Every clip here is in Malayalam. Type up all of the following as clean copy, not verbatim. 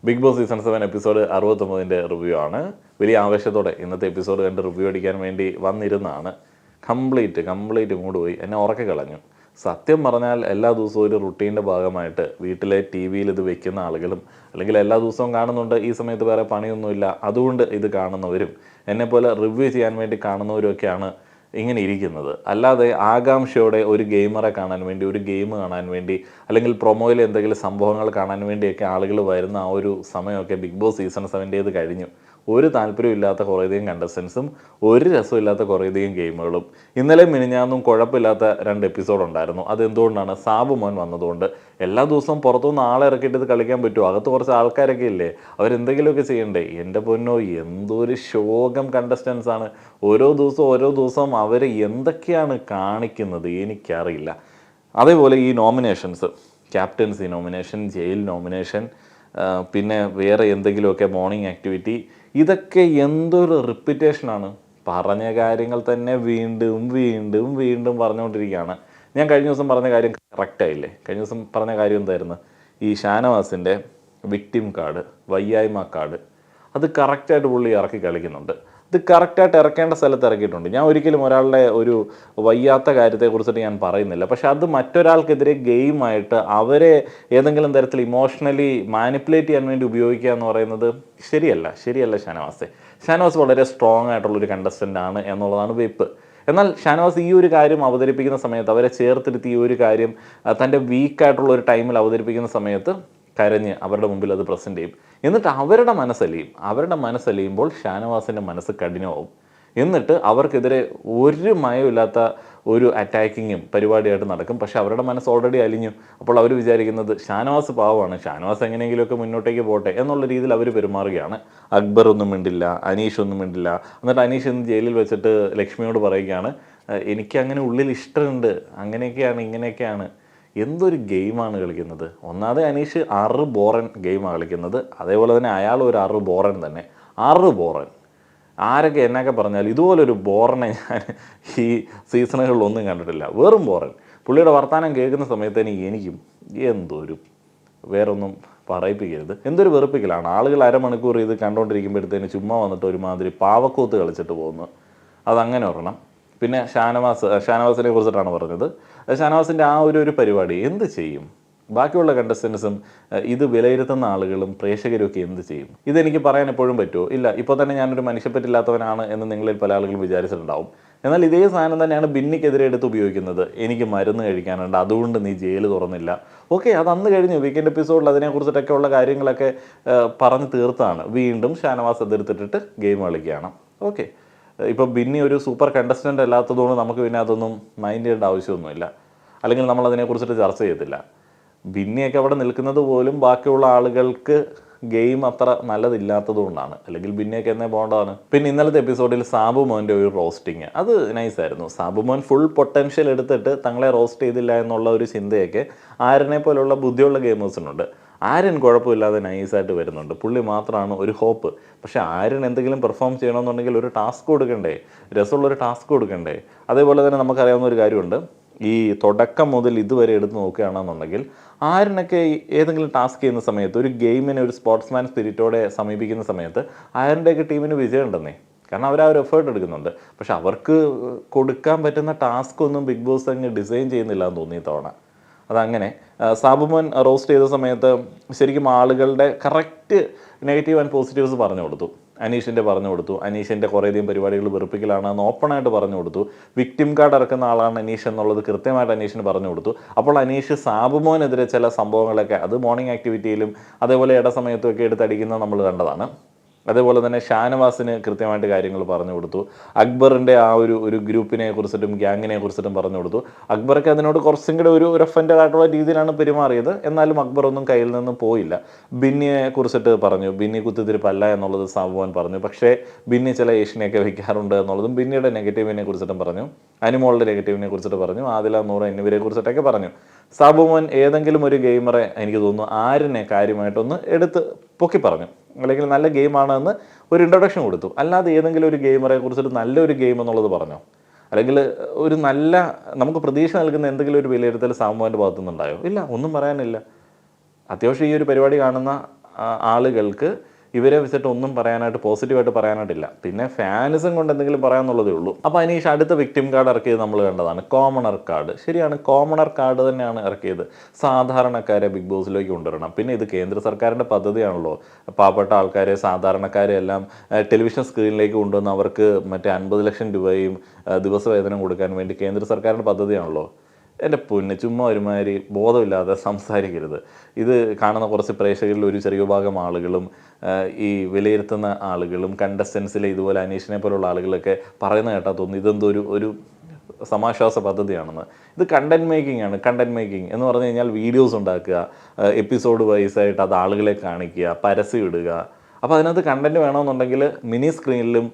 ബിഗ് ബോസ് സീസൺ 7 എപ്പിസോഡ് 69ൻ്റെ റിവ്യൂ ആണ്. വലിയ ആവേശത്തോടെ ഇന്നത്തെ എപ്പിസോഡ് കണ്ട് റിവ്യൂ അടിക്കാൻ വേണ്ടി വന്നിരുന്നതാണ്. കംപ്ലീറ്റ് മൂഡ് പോയി, എന്നെ ഉറക്കി കളഞ്ഞു. സത്യം പറഞ്ഞാൽ എല്ലാ ദിവസവും ഒരു റുട്ടീൻ്റെ ഭാഗമായിട്ട് വീട്ടിലെ ടി വിയിൽ ഇത് വെക്കുന്ന ആളുകളും, അല്ലെങ്കിൽ എല്ലാ ദിവസവും കാണുന്നുണ്ട്, ഈ സമയത്ത് വേറെ പണിയൊന്നുമില്ല അതുകൊണ്ട് ഇത് കാണുന്നവരും, എന്നെപ്പോലെ റിവ്യൂ ചെയ്യാൻ വേണ്ടി കാണുന്നവരൊക്കെയാണ് ഇങ്ങനെ ഇരിക്കുന്നത്. അല്ലാതെ ആകാംക്ഷയോടെ ഒരു ഗെയിമറെ കാണാൻ വേണ്ടി, ഒരു ഗെയിം കാണാൻ വേണ്ടി, അല്ലെങ്കിൽ പ്രൊമോയിൽ എന്തെങ്കിലും സംഭവങ്ങൾ കാണാൻ വേണ്ടിയൊക്കെ ആളുകൾ വരുന്ന ആ ഒരു സമയമൊക്കെ ബിഗ് ബോസ് സീസൺ 7 കഴിഞ്ഞു. ഒരു താല്പര്യമില്ലാത്ത കുറേയധികം കണ്ടസ്റ്റൻസും ഒരു രസമില്ലാത്ത കുറേയധികം ഗെയിമുകളും. ഇന്നലെ മിനിഞ്ഞാന്നും കുഴപ്പമില്ലാത്ത 2 എപ്പിസോഡ് ഉണ്ടായിരുന്നു. അതെന്തുകൊണ്ടാണ്? സാബു മോൻ വന്നതുകൊണ്ട്. എല്ലാ ദിവസവും പുറത്തുനിന്ന് ആളെ ഇറക്കിയിട്ട് ഇത് കളിക്കാൻ പറ്റുമോ? അകത്ത് കുറച്ച് ആൾക്കാരൊക്കെ ഇല്ലേ, അവരെന്തെങ്കിലുമൊക്കെ ചെയ്യണ്ടേ? എൻ്റെ പൊന്നോ, എന്തൊരു ശോകം കണ്ടസ്റ്റൻസ് ആണ്. ഓരോ ദിവസവും അവർ എന്തൊക്കെയാണ് കാണിക്കുന്നത് എനിക്കറിയില്ല. അതേപോലെ ഈ nominations, captaincy nomination, jail nomination, പിന്നെ വേറെ എന്തെങ്കിലുമൊക്കെ മോർണിംഗ് ആക്ടിവിറ്റി, ഇതൊക്കെ എന്തൊരു റിപ്പീറ്റേഷനാണ്. പറഞ്ഞ കാര്യങ്ങൾ തന്നെ വീണ്ടും പറഞ്ഞുകൊണ്ടിരിക്കുകയാണ്. ഞാൻ കഴിഞ്ഞ ദിവസം പറഞ്ഞ കാര്യം കറക്റ്റായില്ലേ? കഴിഞ്ഞ ദിവസം പറഞ്ഞ കാര്യം എന്തായിരുന്നു? ഈ ഷാനവാസിൻ്റെ വിക്ടിം കാർഡ്, വയ്യായ്മ കാർഡ്, അത് കറക്റ്റായിട്ട് പുള്ളി ഇറക്കി കളിക്കുന്നുണ്ട്. ഇത് കറക്റ്റായിട്ട് ഇറക്കേണ്ട സ്ഥലത്ത് ഇറക്കിയിട്ടുണ്ട്. ഞാൻ ഒരിക്കലും ഒരാളുടെ ഒരു വയ്യാത്ത കാര്യത്തെക്കുറിച്ചിട്ട് ഞാൻ പറയുന്നില്ല. പക്ഷെ അത് മറ്റൊരാൾക്കെതിരെ ഗെയിമായിട്ട് അവരെ ഏതെങ്കിലും തരത്തിൽ ഇമോഷണലി മാനിപ്പുലേറ്റ് ചെയ്യാൻ വേണ്ടി ഉപയോഗിക്കുക എന്ന് പറയുന്നത് ശരിയല്ല. ഷാനവാസ് വളരെ സ്ട്രോങ് ആയിട്ടുള്ളൊരു കണ്ടസ്റ്റൻ്റ് ആണ് എന്നുള്ളതാണ് വെയ്പ്പ്. എന്നാൽ ഷാനവാസ് ഈ ഒരു കാര്യം അവതരിപ്പിക്കുന്ന സമയത്ത്, അവരെ ചേർത്തിരുത്തി ഈ ഒരു കാര്യം തൻ്റെ വീക്കായിട്ടുള്ള ഒരു ടൈമിൽ അവതരിപ്പിക്കുന്ന സമയത്ത് കരഞ്ഞ് അവരുടെ മുമ്പിൽ അത് പ്രസൻറ്റ് ചെയ്യും. എന്നിട്ട് അവരുടെ മനസ്സലിയുമ്പോൾ ഷാനവാസിൻ്റെ മനസ്സ് കഠിനമാവും. എന്നിട്ട് അവർക്കെതിരെ ഒരു മയമില്ലാത്ത ഒരു അറ്റാക്കിങ്ങും പരിപാടിയായിട്ട് നടക്കും. പക്ഷെ അവരുടെ മനസ്സ് ഓൾറെഡി അലിഞ്ഞു. അപ്പോൾ അവർ വിചാരിക്കുന്നത് ഷാനവാസ് പാവമാണ്, ഷാനവാസ് എങ്ങനെയെങ്കിലുമൊക്കെ മുന്നോട്ടേക്ക് പോട്ടെ എന്നുള്ള രീതിയിൽ അവർ പെരുമാറുകയാണ്. അക്ബർ ഒന്നും മിണ്ടില്ല, അനീഷ് ഒന്നും മിണ്ടില്ല. എന്നിട്ട് അനീഷ് ഇന്ന് ജയിലിൽ വെച്ചിട്ട് ലക്ഷ്മിയോട് പറയുകയാണ്, എനിക്ക് അങ്ങനെ ഉള്ളിൽ ഇഷ്ടമുണ്ട്, അങ്ങനെയൊക്കെയാണ് ഇങ്ങനെയൊക്കെയാണ്. എന്തൊരു ഗെയിമാണ് കളിക്കുന്നത്. ഒന്നാമത് അനീഷ് ബോറൻ ഗെയിമാണ് കളിക്കുന്നത്. അതേപോലെ തന്നെ അയാൾ ഒരു ബോറൻ തന്നെ. ബോറൻ ആരൊക്കെ എന്നൊക്കെ പറഞ്ഞാൽ ഇതുപോലൊരു ബോറനെ ഞാൻ ഈ സീസണുകളിലൊന്നും കണ്ടിട്ടില്ല. വെറും ബോറൻ. പുള്ളിയുടെ വർത്തമാനം കേൾക്കുന്ന സമയത്ത് എനിക്കും എന്തൊരു, വേറൊന്നും പറയിപ്പിക്കരുത്, എന്തൊരു വെറുപ്പിക്കലാണ്. ആളുകൾ അരമണിക്കൂർ ഇത് കണ്ടുകൊണ്ടിരിക്കുമ്പോഴത്തേന് ചുമ്മാ വന്നിട്ട് ഒരുമാതിരി പാവക്കൂത്ത് കളിച്ചിട്ട് പോകുന്നു. അതങ്ങനെ ഒരെണ്ണം. പിന്നെ ഷാനവാസിനെ കുറിച്ചിട്ടാണ് പറഞ്ഞത്. ഷാനവാസിൻ്റെ ആ ഒരു പരിപാടി എന്ത് ചെയ്യും? ബാക്കിയുള്ള കണ്ടസ്റ്റൻസും ഇത് വിലയിരുത്തുന്ന ആളുകളും പ്രേക്ഷകരും ഒക്കെ എന്ത് ചെയ്യും? ഇതെനിക്ക് പറയാൻ എപ്പോഴും പറ്റുമോ? ഇല്ല. ഇപ്പോൾ തന്നെ ഞാനൊരു മനുഷ്യപ്പറ്റില്ലാത്തവനാണ് എന്ന് നിങ്ങളിൽ പല ആളുകളും വിചാരിച്ചിട്ടുണ്ടാവും. എന്നാൽ ഇതേ സാധനം തന്നെയാണ് ബിന്നിക്കെതിരെ എടുത്ത് ഉപയോഗിക്കുന്നത്. എനിക്ക് മരുന്ന് കഴിക്കാനുണ്ട്, അതുകൊണ്ട് നീ ജയിൽ തുറന്നില്ല. ഓക്കെ, അത് അന്ന് കഴിഞ്ഞു. വീക്കെൻഡ് എപ്പിസോഡിൽ അതിനെക്കുറിച്ചിട്ടൊക്കെ ഉള്ള കാര്യങ്ങളൊക്കെ പറഞ്ഞ് തീർത്താണ്. വീണ്ടും ഷാനവാസ് എതിർത്തിട്ടിട്ട് ഗെയിം കളിക്കുകയാണ്. ഓക്കെ, ഇപ്പോൾ ബിന്നി ഒരു സൂപ്പർ കണ്ടസ്റ്റൻ്റ് അല്ലാത്തതുകൊണ്ട് നമുക്ക് പിന്നെ അതൊന്നും മൈൻഡ് ചെയ്യേണ്ട ആവശ്യമൊന്നുമില്ല, അല്ലെങ്കിൽ നമ്മളതിനെക്കുറിച്ചിട്ട് ചർച്ച ചെയ്യത്തില്ല. ബിന്നിയൊക്കെ അവിടെ നിൽക്കുന്നത് പോലും ബാക്കിയുള്ള ആളുകൾക്ക് ഗെയിം അത്ര നല്ലതില്ലാത്തതുകൊണ്ടാണ്, അല്ലെങ്കിൽ ബിന്നിയൊക്കെ എന്നേ പോകേണ്ടതാണ്. പിന്നെ ഇന്നലത്തെ എപ്പിസോഡിൽ സാബു മോൻ്റെ ഒരു റോസ്റ്റിങ്, അത് നൈസായിരുന്നു. സാബു മോൻ ഫുൾ പൊട്ടൻഷ്യൽ എടുത്തിട്ട് തങ്ങളെ റോസ്റ്റ് ചെയ്തില്ല എന്നുള്ള ഒരു ചിന്തയൊക്കെ ആര്യനെ പോലുള്ള ബുദ്ധിയുള്ള ഗെയിമേഴ്സിനുണ്ട്. ആര്യൻ കുഴപ്പമില്ലാതെ നൈസായിട്ട് വരുന്നുണ്ട്, പുള്ളി മാത്രമാണ് ഒരു ഹോപ്പ്. പക്ഷേ ആര്യൻ എന്തെങ്കിലും പെർഫോം ചെയ്യണമെന്നുണ്ടെങ്കിൽ ഒരു ടാസ്ക് കൊടുക്കണ്ടേ, രസമുള്ളൊരു ടാസ്ക് കൊടുക്കണ്ടേ? അതേപോലെ തന്നെ നമുക്കറിയാവുന്ന ഒരു കാര്യമുണ്ട്, ഈ തുടക്കം മുതൽ ഇതുവരെ എടുത്ത് നോക്കുകയാണെന്നുണ്ടെങ്കിൽ ആര്യനൊക്കെ ഏതെങ്കിലും ടാസ്ക് ചെയ്യുന്ന സമയത്ത്, ഒരു ഗെയിമിനെ ഒരു സ്പോർട്സ്മാൻ സ്പിരിറ്റോടെ സമീപിക്കുന്ന സമയത്ത് ആര്യൻ്റെയൊക്കെ ടീമിന് വിജയം ഉണ്ടെന്നേ. കാരണം അവർ ആ ഒരു എഫേർട്ട് എടുക്കുന്നുണ്ട്. പക്ഷെ അവർക്ക് കൊടുക്കാൻ പറ്റുന്ന ടാസ്ക് ഒന്നും ബിഗ് ബോസ് അങ്ങ് ഡിസൈൻ ചെയ്യുന്നില്ല എന്ന് തോന്നി തവണ. അതങ്ങനെ. സാബുമോൻ റോസ്റ്റ് ചെയ്ത സമയത്ത് ശരിക്കും ആളുകളുടെ കറക്റ്റ് നെഗറ്റീവ് ആൻഡ് പോസിറ്റീവ്സ് പറഞ്ഞു കൊടുത്തു. അനീഷിൻ്റെ കുറേയധികം പരിപാടികൾ വെറുപ്പിക്കലാണെന്ന് ഓപ്പണായിട്ട് പറഞ്ഞു കൊടുത്തു. വിക്ടിം കാർഡ് ഇറക്കുന്ന ആളാണ് അനീഷ് എന്നുള്ളത് കൃത്യമായിട്ട് അനീഷിന് പറഞ്ഞു കൊടുത്തു. അപ്പോൾ അനീഷ് സാബുമോനെതിരെ ചില സംഭവങ്ങളൊക്കെ, അത് മോർണിംഗ് ആക്ടിവിറ്റിയിലും അതേപോലെ ഇടസമയത്തും ഒക്കെ എടുത്തടിക്കുന്നത് നമ്മൾ കണ്ടതാണ്. അതേപോലെ തന്നെ ഷാനവാസിന് കൃത്യമായിട്ട് കാര്യങ്ങൾ പറഞ്ഞു കൊടുത്തു. അക്ബറിൻ്റെ ആ ഒരു ഗ്രൂപ്പിനെ കുറിച്ചിട്ടും ഗ്യാങ്ങിനെ കുറിച്ചിട്ടും പറഞ്ഞു കൊടുത്തു. അക്ബർക്ക് അതിനോട് കുറച്ചും കൂടെ ഒരു ഒഫൻഡഡ് ആയിട്ടുള്ള രീതിയിലാണ് പെരുമാറിയത്. എന്നാലും അക്ബർ ഒന്നും കയ്യിൽ നിന്നും പോയില്ല. ബിന്നിയെ കുറിച്ചിട്ട് പറഞ്ഞു, ബിന്നി കുത്തിത്തിരിപ്പല്ല എന്നുള്ളത് സാബുവാൻ പറഞ്ഞു. പക്ഷേ ബിന്നി ചില ഏഷ്യനെയൊക്കെ വയ്ക്കാറുണ്ട് എന്നുള്ളതും ബിന്നിയുടെ നെഗറ്റീവിനെ കുറിച്ചിട്ടും പറഞ്ഞു. അനിമോളുടെ നെഗറ്റീവിനെ കുറിച്ചിട്ട് പറഞ്ഞു. ആദില, നൂറ് എന്നിവരെ കുറിച്ചിട്ടൊക്കെ പറഞ്ഞു. സാബുമോൻ ഏതെങ്കിലും ഒരു ഗെയിമറെ, എനിക്ക് തോന്നുന്നു ആര്യനെ കാര്യമായിട്ടൊന്ന് എടുത്ത് പൊക്കി പറഞ്ഞു, അല്ലെങ്കിൽ നല്ല ഗെയിമാണെന്ന് ഒരു ഇൻട്രൊഡക്ഷൻ കൊടുത്തു. അല്ലാതെ ഏതെങ്കിലും ഒരു ഗെയിമറെ കുറിച്ചിട്ട് നല്ലൊരു ഗെയിം എന്നുള്ളത് പറഞ്ഞോ, അല്ലെങ്കിൽ ഒരു നല്ല നമുക്ക് പ്രതീക്ഷ നൽകുന്ന എന്തെങ്കിലും ഒരു വിലയിരുത്തൽ സാബുമോൻ്റെ ഭാഗത്തു നിന്നുണ്ടായോ? ഇല്ല, ഒന്നും പറയാനില്ല. അത്യാവശ്യം ഈ ഒരു പരിപാടി കാണുന്ന ആളുകൾക്ക് ഇവരെ വെച്ചിട്ട് ഒന്നും പറയാനായിട്ട് പോസിറ്റീവായിട്ട് പറയാനായിട്ടില്ല. പിന്നെ ഫാനിസം കൊണ്ട് എന്തെങ്കിലും പറയാമെന്നുള്ളതേ ഉള്ളൂ. അപ്പോൾ അനീഷ് അടുത്ത വിക്ടിം കാർഡ് ഇറക്കിയത് നമ്മൾ കണ്ടതാണ്, കോമണർ കാർഡ്. ശരിയാണ്, കോമണർ കാർഡ് തന്നെയാണ് ഇറക്കിയത്. സാധാരണക്കാരെ ബിഗ് ബോസിലേക്ക് കൊണ്ടുവരണം. പിന്നെ ഇത് കേന്ദ്ര സർക്കാരിൻ്റെ പദ്ധതിയാണല്ലോ. പാവപ്പെട്ട ആൾക്കാരെ, സാധാരണക്കാരെ എല്ലാം ടെലിവിഷൻ സ്ക്രീനിലേക്ക് കൊണ്ടുവന്ന് അവർക്ക് മറ്റേ 50 ലക്ഷം രൂപയും ദിവസവേതനം കൊടുക്കാൻ വേണ്ടി കേന്ദ്ര സർക്കാരിൻ്റെ പദ്ധതിയാണല്ലോ. എൻ്റെ പൊന്ന്, ചുമ്മാ ഒരുമാതിരി ബോധമില്ലാതെ സംസാരിക്കരുത്. ഇത് കാണുന്ന കുറച്ച് പ്രേക്ഷകരിൽ ഒരു ചെറിയ ഭാഗം ആളുകളും ഈ വിലയിരുത്തുന്ന ആളുകളും കണ്ടസ്റ്റൻസിലെ ഇതുപോലെ അനീഷിനെ പോലുള്ള ആളുകളൊക്കെ പറയുന്ന കേട്ടാൽ തോന്നുന്നു ഇതെന്തോ ഒരു സമാശ്വാസ പദ്ധതിയാണെന്ന്. ഇത് കണ്ടൻറ് മേക്കിംഗ് ആണ്. കണ്ടൻറ് മേക്കിംഗ് എന്ന് പറഞ്ഞു കഴിഞ്ഞാൽ വീഡിയോസ് ഉണ്ടാക്കുക, എപ്പിസോഡ് വൈസായിട്ട് അത് ആളുകളെ കാണിക്കുക, പരസ്യം ഇടുക. അപ്പോൾ അതിനകത്ത് കണ്ടൻറ്റ് വേണമെന്നുണ്ടെങ്കിൽ മിനി സ്ക്രീനിലും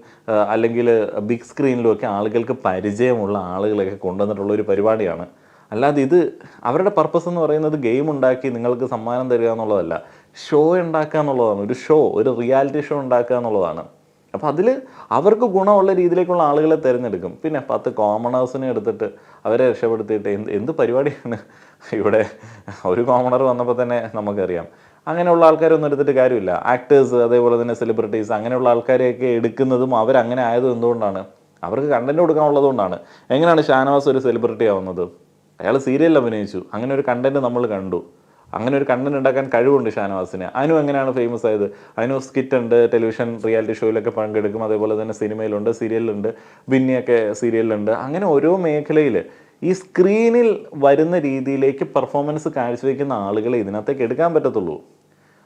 അല്ലെങ്കിൽ ബിഗ് സ്ക്രീനിലും ഒക്കെ ആളുകൾക്ക് പരിചയമുള്ള ആളുകളൊക്കെ കൊണ്ടുവന്നിട്ടുള്ള ഒരു പരിപാടിയാണ്. അല്ലാതെ ഇത് അവരുടെ പർപ്പസ് എന്ന് പറയുന്നത് ഗെയിം ഉണ്ടാക്കി നിങ്ങൾക്ക് സമ്മാനം തരിക എന്നുള്ളതല്ല, ഷോ ഉണ്ടാക്കുക എന്നുള്ളതാണ്. ഒരു ഷോ, ഒരു റിയാലിറ്റി ഷോ ഉണ്ടാക്കുക എന്നുള്ളതാണ്. അപ്പോൾ അതിൽ അവർക്ക് ഗുണമുള്ള രീതിയിലേക്കുള്ള ആളുകളെ തിരഞ്ഞെടുക്കും. പിന്നെ 10 കോമണേഴ്സിനെ എടുത്തിട്ട് അവരെ രക്ഷപ്പെടുത്തിയിട്ട് എന്ത് പരിപാടിയാണ് ഇവിടെ. ഒരു കോമണർ വന്നപ്പോൾ തന്നെ നമുക്കറിയാം അങ്ങനെയുള്ള ആൾക്കാരൊന്നും എടുത്തിട്ട് കാര്യമില്ല. ആക്ടേഴ്സ്, അതേപോലെ തന്നെ സെലിബ്രിറ്റീസ്, അങ്ങനെയുള്ള ആൾക്കാരെയൊക്കെ എടുക്കുന്നതും അവരങ്ങനെ ആയതും എന്തുകൊണ്ടാണ്? അവർക്ക് കണ്ടൻറ്റ് കൊടുക്കാനുള്ളതുകൊണ്ടാണ്. എങ്ങനെയാണ് ഷാനവാസ് ഒരു സെലിബ്രിറ്റി ആവുന്നത്? അയാൾ സീരിയലിൽ അഭിനയിച്ചു, അങ്ങനെ ഒരു കണ്ടൻറ്റ് നമ്മൾ കണ്ടു. അങ്ങനെ ഒരു കണ്ടൻറ്റ് ഉണ്ടാക്കാൻ കഴിവുണ്ട് ഷാനവാസിന്. അതിനും എങ്ങനെയാണ് ഫേമസ് ആയത്? അതിനും സ്കിറ്റ് ഉണ്ട്, ടെലിവിഷൻ റിയാലിറ്റി ഷോയിലൊക്കെ പങ്കെടുക്കും, അതേപോലെ തന്നെ സിനിമയിലുണ്ട്, സീരിയലിലുണ്ട്, ബിന്നിയൊക്കെ സീരിയലിലുണ്ട്. അങ്ങനെ ഓരോ മേഖലയിൽ ഈ സ്ക്രീനിൽ വരുന്ന രീതിയിലേക്ക് പെർഫോമൻസ് കാഴ്ചവെക്കുന്ന ആളുകളെ ഇതിനകത്തേക്ക് എടുക്കാൻ പറ്റത്തുള്ളൂ.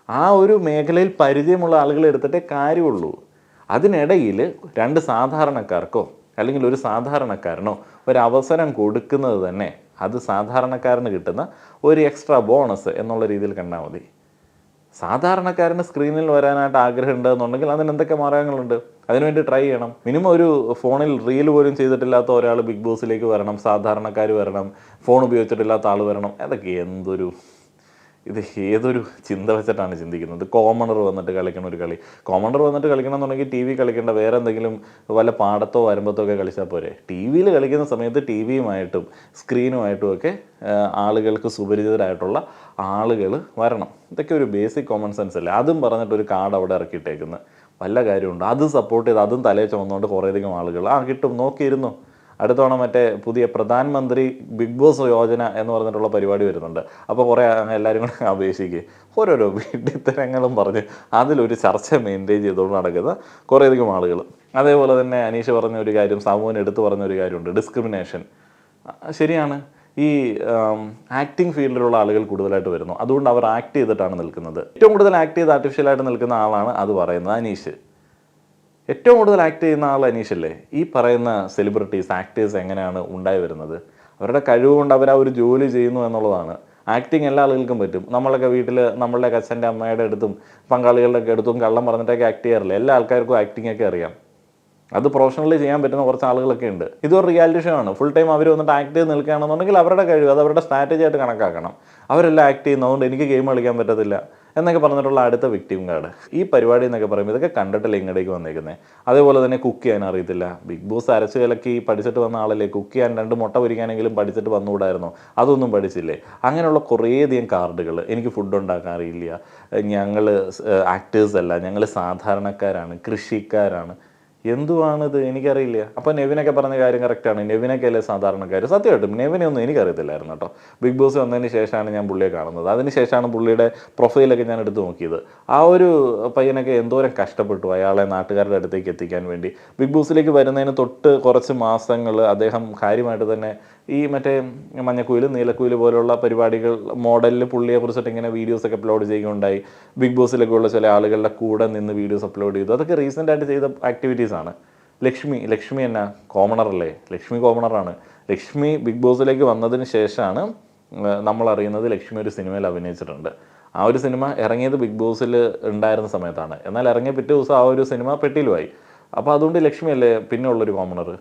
ആ ഒരു മേഖലയിൽ പരിചയമുള്ള ആളുകളെ എടുത്തിട്ടേ കാര്യമുള്ളൂ. അതിനിടയിൽ 2 സാധാരണക്കാർക്കോ അല്ലെങ്കിൽ ഒരു സാധാരണക്കാരനോ ഒരവസരം കൊടുക്കുന്നത് തന്നെ അത് സാധാരണക്കാരന് കിട്ടുന്ന ഒരു എക്സ്ട്രാ ബോണസ് എന്നുള്ള രീതിയിൽ കണ്ടാൽ മതി. സാധാരണക്കാരന് സ്ക്രീനിൽ വരാനായിട്ട് ആഗ്രഹമുണ്ട് എന്നുണ്ടെങ്കിൽ അതിന് എന്തൊക്കെ മാർഗ്ഗങ്ങളുണ്ട്, അതിനുവേണ്ടി ട്രൈ ചെയ്യണം. മിനിമം ഒരു ഫോണിൽ റീൽ പോലും ചെയ്തിട്ടില്ലാത്ത ഒരാൾ ബിഗ് ബോസിലേക്ക് വരണം, സാധാരണക്കാർ വരണം, ഫോൺ ഉപയോഗിച്ചിട്ടില്ലാത്ത ആൾ വരണം. അതൊക്കെ ഇത് ഏതൊരു ചിന്ത വെച്ചിട്ടാണ് ചിന്തിക്കുന്നത്. കോമണർ വന്നിട്ട് കളിക്കണ ഒരു കളി, കോമണർ വന്നിട്ട് കളിക്കണം എന്നുണ്ടെങ്കിൽ ടി വി കളിക്കേണ്ട, വേറെ എന്തെങ്കിലും വല്ല പാടത്തോ വരമ്പത്തോ ഒക്കെ കളിച്ചാൽ പോരെ. ടി വിയിൽ കളിക്കുന്ന സമയത്ത് ടി വിയുമായിട്ടും സ്ക്രീനുമായിട്ടും ഒക്കെ ആളുകൾക്ക് സുപരിചിതരായിട്ടുള്ള ആളുകൾ വരണം. ഇതൊക്കെ ഒരു ബേസിക് കോമൺ സെൻസ് അല്ലേ? അതും പറഞ്ഞിട്ട് ഒരു കാർഡ് അവിടെ ഇറക്കിയിട്ടേക്കുന്നത് വല്ല കാര്യമുണ്ട്? അതും സപ്പോർട്ട് ചെയ്ത് അതും തലയിൽ ചുമന്നുകൊണ്ട് കുറേയധികം ആളുകൾ കിട്ടും, നോക്കിയിരുന്നു. അടുത്തവണ മറ്റേ പുതിയ പ്രധാനമന്ത്രി ബിഗ് ബോസ് യോജന എന്ന് പറഞ്ഞിട്ടുള്ള പരിപാടി വരുന്നുണ്ട്. അപ്പോൾ കുറേ എല്ലാവരും കൂടെ അപേക്ഷിക്കുക, ഓരോരോ വീട്ടിത്തരങ്ങളും പറഞ്ഞ് അതിലൊരു ചർച്ച മെയിൻറ്റെയിൻ ചെയ്തുകൊണ്ട് നടക്കുന്ന കുറേയധികം ആളുകൾ. അതേപോലെ തന്നെ അനീഷ് പറഞ്ഞ ഒരു കാര്യം, സാമൂഹിന് എടുത്തു പറഞ്ഞ ഒരു കാര്യമുണ്ട്, ഡിസ്ക്രിമിനേഷൻ. ശരിയാണ്, ഈ ആക്ടിങ് ഫീൽഡിലുള്ള ആളുകൾ കൂടുതലായിട്ട് വരുന്നു. അതുകൊണ്ട് അവർ ആക്ട് ചെയ്തിട്ടാണ് നിൽക്കുന്നത്. ഏറ്റവും കൂടുതൽ ആക്ട് ചെയ്ത് ആർട്ടിഫിഷ്യലായിട്ട് നിൽക്കുന്ന ആളാണ് അത് പറയുന്നത് അനീഷ്. ഏറ്റവും കൂടുതൽ ആക്ട് ചെയ്യുന്ന ആൾ അനീഷല്ലേ. ഈ പറയുന്ന സെലിബ്രിറ്റീസ്, ആക്ടേഴ്സ് എങ്ങനെയാണ് ഉണ്ടായി വരുന്നത്? അവരുടെ കഴിവ് കൊണ്ട് അവർ ആ ഒരു ജോലി ചെയ്യുന്നു എന്നുള്ളതാണ്. ആക്ടിങ് എല്ലാ ആളുകൾക്കും പറ്റും. നമ്മളൊക്കെ വീട്ടിൽ നമ്മളുടെ അച്ഛൻ്റെ അമ്മയുടെ അടുത്തും പങ്കാളികളുടെ ഒക്കെ അടുത്തും കള്ളം പറഞ്ഞിട്ടൊക്കെ ആക്ട് ചെയ്യാറില്ല. എല്ലാ ആൾക്കാർക്കും ആക്ടിങ് ഒക്കെ അറിയാം. അത് പ്രൊഫഷണലി ചെയ്യാൻ പറ്റുന്ന കുറച്ച് ആളുകളൊക്കെ ഉണ്ട്. ഇതൊരു റിയാലിറ്റി ഷോ ആണ്. ഫുൾ ടൈം അവർ വന്നിട്ട് ആക്ട് ചെയ്ത് നിൽക്കുകയാണെന്നുണ്ടെങ്കിൽ അവരുടെ കഴിവ്, അത് അവരുടെ സ്ട്രാറ്റജി ആയിട്ട് കണക്കാക്കണം. അവരെല്ലാം ആക്ട് ചെയ്യുന്നതുകൊണ്ട് എനിക്ക് ഗെയിം കളിക്കാൻ പറ്റത്തില്ല എന്നൊക്കെ പറഞ്ഞിട്ടുള്ള അടുത്ത വിക്ടിം കാർഡ്. ഈ പരിപാടി എന്നൊക്കെ പറയുമ്പോൾ ഇതൊക്കെ കണ്ടിട്ടല്ലേ ഇങ്ങടേക്ക് വന്നേക്കുന്നത്. അതേപോലെ തന്നെ കുക്ക് ചെയ്യാൻ അറിയത്തില്ല. ബിഗ് ബോസ് അരച്ച് കലക്കി പഠിച്ചിട്ട് വന്ന ആളല്ലേ. കുക്ക് ചെയ്യാൻ 2 മുട്ട പൊരിക്കാനെങ്കിലും പഠിച്ചിട്ട് വന്നുകൂടായിരുന്നോ? അതൊന്നും പഠിച്ചില്ലേ? അങ്ങനെയുള്ള കുറേയധികം കാർഡുകൾ. എനിക്ക് ഫുഡ് ഉണ്ടാക്കാൻ അറിയില്ല, ഞങ്ങൾ ആക്ടേഴ്സ് അല്ല, ഞങ്ങൾ സാധാരണക്കാരാണ്, കൃഷിക്കാരാണ്. എന്തുവാണിത്? എനിക്കറിയില്ല. അപ്പോൾ നെവിനൊക്കെ പറഞ്ഞ കാര്യം കറക്റ്റാണ്. നെവിനൊക്കെ അല്ലേ സാധാരണക്കാർ? സത്യമായിട്ടും നെവിനെ ഒന്നും എനിക്കറിയത്തില്ലായിരുന്നു കേട്ടോ. ബിഗ് ബോസ് വന്നതിന് ശേഷമാണ് ഞാൻ പുള്ളിയെ കാണുന്നത്. അതിന് ശേഷമാണ് പുള്ളിയുടെ പ്രൊഫൈലൊക്കെ ഞാൻ എടുത്ത് നോക്കിയത്. ആ ഒരു പയ്യനൊക്കെ എന്തോരം കഷ്ടപ്പെട്ടു അയാളെ നാട്ടുകാരുടെ അടുത്തേക്ക് എത്തിക്കാൻ വേണ്ടി. ബിഗ് ബോസിലേക്ക് വരുന്നതിന് തൊട്ട് കുറച്ച് മാസങ്ങൾ അദ്ദേഹം കാര്യമായിട്ട് തന്നെ ഈ മറ്റേ മഞ്ഞക്കുയിൽ, നീലക്കുയിൽ പോലുള്ള പരിപാടികൾ മോഡലിൽ പുള്ളിയെ കുറിച്ചിട്ട് ഇങ്ങനെ വീഡിയോസൊക്കെ അപ്ലോഡ് ചെയ്യുകയുണ്ടായി. ബിഗ് ബോസിലൊക്കെയുള്ള ചില ആളുകളുടെ കൂടെ നിന്ന് വീഡിയോസ് അപ്ലോഡ് ചെയ്തു. അതൊക്കെ റീസെൻ്റായിട്ട് ചെയ്ത ആക്ടിവിറ്റീസാണ്. ലക്ഷ്മി എന്നാ കോമണറല്ലേ? ലക്ഷ്മി കോമണറാണ്. ലക്ഷ്മി ബിഗ് ബോസിലേക്ക് വന്നതിന് ശേഷമാണ് നമ്മളറിയുന്നത് ലക്ഷ്മി ഒരു സിനിമയിൽ അഭിനയിച്ചിട്ടുണ്ട്. ആ ഒരു സിനിമ ഇറങ്ങിയത് ബിഗ് ബോസിൽ ഉണ്ടായിരുന്ന സമയത്താണ്. എന്നാൽ ഇറങ്ങിയ പിറ്റേ ദിവസം ആ ഒരു സിനിമ പെട്ടിയിലുമായി. അപ്പോൾ അതുകൊണ്ട് ലക്ഷ്മി അല്ലേ പിന്നെ ഉള്ളൊരു കോമണർ.